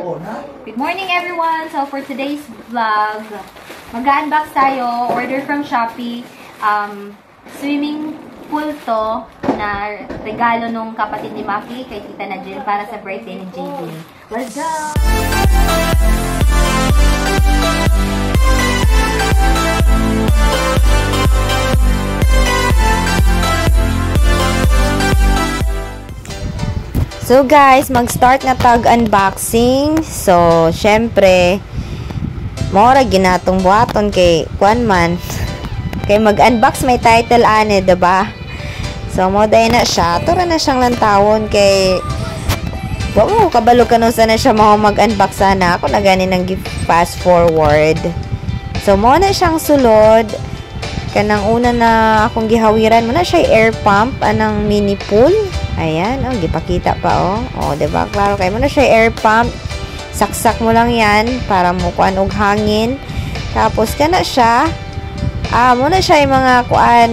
Good morning everyone! So for today's vlog, mag-unbox tayo, order from Shopee, swimming pool to na regalo nung kapatid ni Maki kay Tita na Jill para sa birthday ni JD. Let's go! So guys, mag-start na tag-unboxing. So, syempre, mora ginatong buhaton kay Kwan man. Kay mag-unbox may title ane, diba? So, moday na siya. Tura na siyang lantawon kay wow, kabalo ka nung sana siya mag-unbox sana. Ako na gani nang fast forward. So, mo na siyang sulod. Kanang una na akong gihawiran mo na siya air pump anang mini pool. Ayan, oh, gipakita pa, oh. Oh, diba? Klaro kayo mo na siya air pump. Saksak mo lang yan para mo kuan og hangin. Tapos, kana siya. Muna siya yung mga kuan,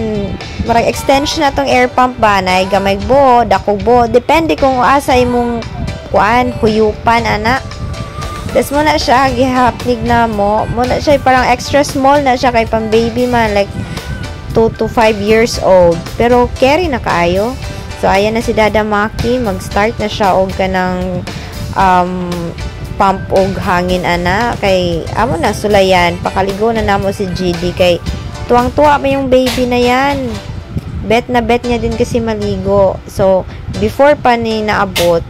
marag extension na tong air pump ba, na gamay bo, dakog bo. Depende kung asa imong kuan, huyupan, ana. Tapos, muna siya, gihapnig na mo. Muna siya parang extra small na siya kay pang baby man, like 2 to 5 years old. Pero, carry na kaayo. So, ayan na si Dada Maki. Mag-start na siya og kanang pump og hangin ana. Kay, amo na, sulayan. Pakaligo na namo si GD. Kay, tuwang-tuwa pa yung baby na yan. Bet na bet niya din kasi maligo. So, before pa ni naabot,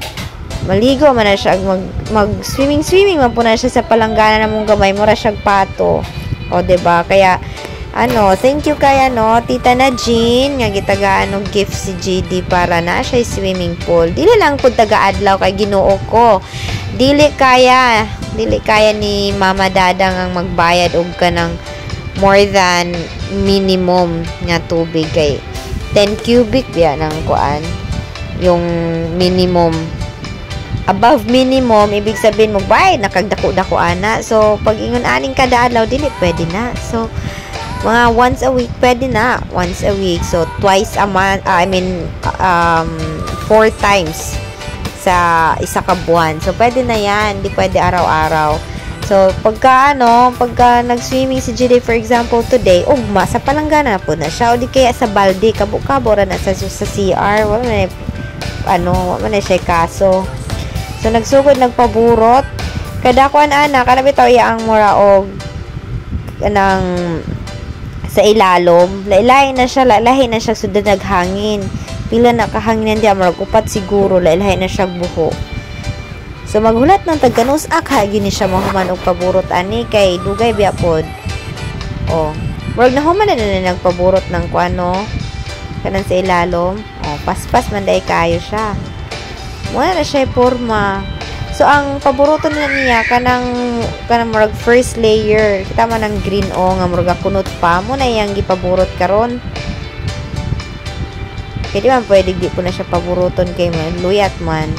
maligo man na siya. Mag-swimming man po na siya sa palanggana na mong gamay. Mura siya pato. O, diba? Kaya, thank you kay Tita na Jean nga gitagaan og gift si GD para na siya swimming pool. Dili lang pud taga-adlaw kay Ginoo ko. Dili kaya ni Mama Dadang ang magbayad og kanang more than minimum nga tubig kay 10 cubic biya nang kuan. Yung minimum above minimum ibig sabihin mo bayad nakagdako-dako ana. So pag ingon aning kada adlaw dili pwede na. So mga once a week, pwede na. Once a week. So, twice a month, 4 times sa isa ka buwan. So, pwede na yan. Hindi pwede araw-araw. So, pagka nag-swimming si GD, for example, today, ugma, sa palanggana po na siya. O di kaya sa balde, kabukabora na sa CR. Wala na siya kaso. So, nagsugod, nagpaburot. Kada ko ana, kada bitaw ang mura og ng sa ilalom, lahi na siya sudad naghangin. Pila na kahangin di amar upat siguro, lahi na siya buho. So maghulat ng tagkanus gini siya mahuman og paburot ani kay dugay biya pod. Oh, wag na human na nagpaburot ng kuano kanan sa ilalom. Oh, paspas man day kayo siya. Muna na siya porma. So, ang paboruto na niya, kanang murag first layer. Kita man ang green nga murag kunot pa. Muna yung gipaburot karon. Kaya di man pwede di po na siya paburuton kay man. Luyat man.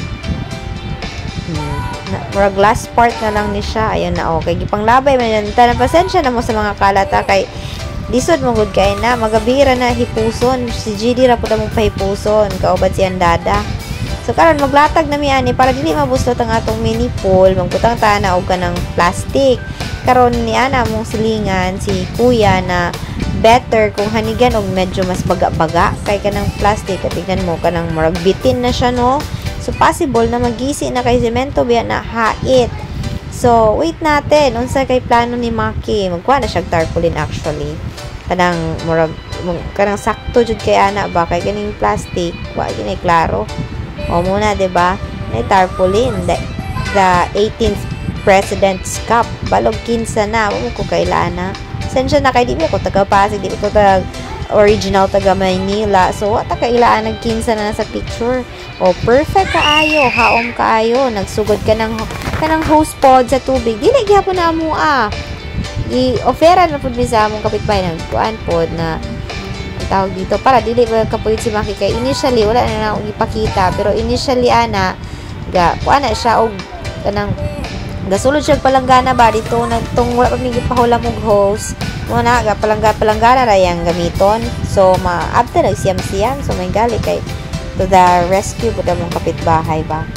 Murag last part na lang ni siya. Ayan na, okay. Gipanglabay man yan. Tanang pasensya na mo sa mga kalata kay lisod mo good kay na. Magabira na hipuson. Si GD ra po na mong pahipuson. Kaubad siyang Dada. So, karon maglatag na miani para dili mabustot ang atong mini pool. Magputang tana og kanang plastic. Karon ni ana mong silingan si Kuya na better kung hanigan og medyo mas baga-baga kay kanang plastic. Tingnan mo kanang murag bitin na siya no. So, possible na magisi na kay semento biya na hait. So, wait natin. Unsa kay plano ni Maki? Magkuha na siya tarpaulin actually. Kanang murag kanang sakto jud kay ana ba kay ganing plastic. Wa gini klaro. O muna, diba? May tarpaulin. The 18th President's Cup. Balog kinsa na. Huwag ko kailana. Sensya na kay di ko taga-Pasig. Di ko original taga-Maynila. So, wata kailaan nagkinsa na sa picture. O, perfect kaayo. Haom kaayo. Nagsugod ka ng hose pod sa tubig. Dili gyapon na mo i-offera na po sa among kapitbahay ng kuan pod na tawag dito para dili ba kapulit si Maki kay initially wala na akong ipakita pero initially kuan na siya og kanang gasulod siya palanggana ba dito nagtung wala pa mig pahulam og hose mo na palanggana ra yang gamiton so after nagsiyam-siyam so may gali kay to the rescue pud among kapitbahay ba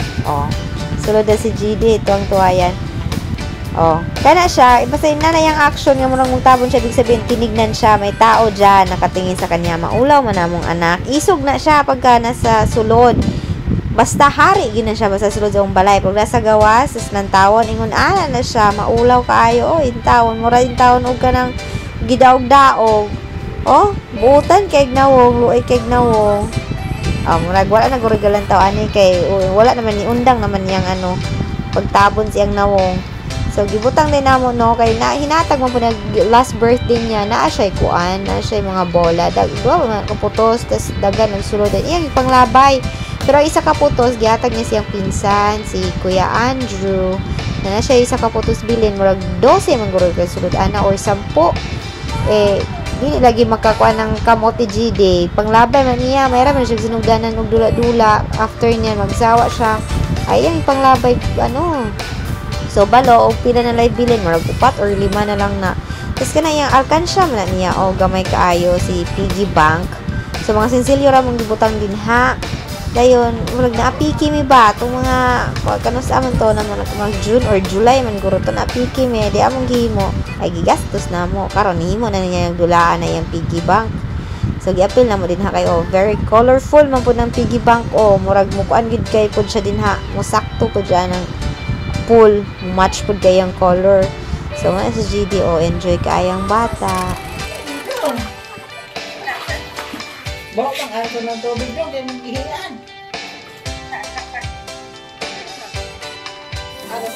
Sulod na si GD, tuwang-tuwa yan. Oh, kana siya, basta na yung action nga murang mugtabon siya, ibig sabihin tinignan siya, may tao diyan nakatingin sa kanya, maulaw man namong anak. Isog na siya pagka nasa sulod. Basta hari gina siya basta sulod sa balay. Pag nasa gawas, sus nang tawon ingon ana na siya, maulaw kaayo, oh, intawon mura intawon og kanang gidaog-daog. Oh, buutan kay gnawong, luoy kay gnawong. Murag wala na guregalan taw ani kay wala naman ni undang naman yang ano pagtabon siyang nawong. So, gibutang din namo no, kay na, hinatag mo po na last birthday niya, naa siya kuan, naa siya mga bola, duwa mga kaputos, tas dagan, nagsulod din, iyang panglabay. Pero isa kaputos, gihatag niya siyang pinsan, si Kuya Andrew, na siya isa kaputos bilin, murag 12 man guro kay sulod ana, or 10, dili lagi makakuan ng kamote GD, panglabay man niya, mayroon man siya sinugdanan og dula-dula, after niya, magsawa siya, ayang panglabay, so, balo, o pila na live bilin, marag 4 or 5 na lang na. Tapos kana yung alkansya man na niya, o gamay kaayo, si Piggy Bank. So, mga sinsilyo ra mong gibutang din ha. Dayon, marag naapiki mi ba? Itong mga, kanus amon to, naman mga June or July, man guro to naapiki mi, di among gihimo. Ay, gigastos na mo. Karon himo na niya yung dulaan na yung Piggy Bank. So, giapil na mo din ha kayo. Very colorful man po ng Piggy Bank. Murag mukuan gid kay po siya din ha. Musakto po dyan ng pool, match po kayang color. So, nga sa GD, enjoy kayang bata. Bawa pang aso ng tubig yung kaya maghihilaan. Ano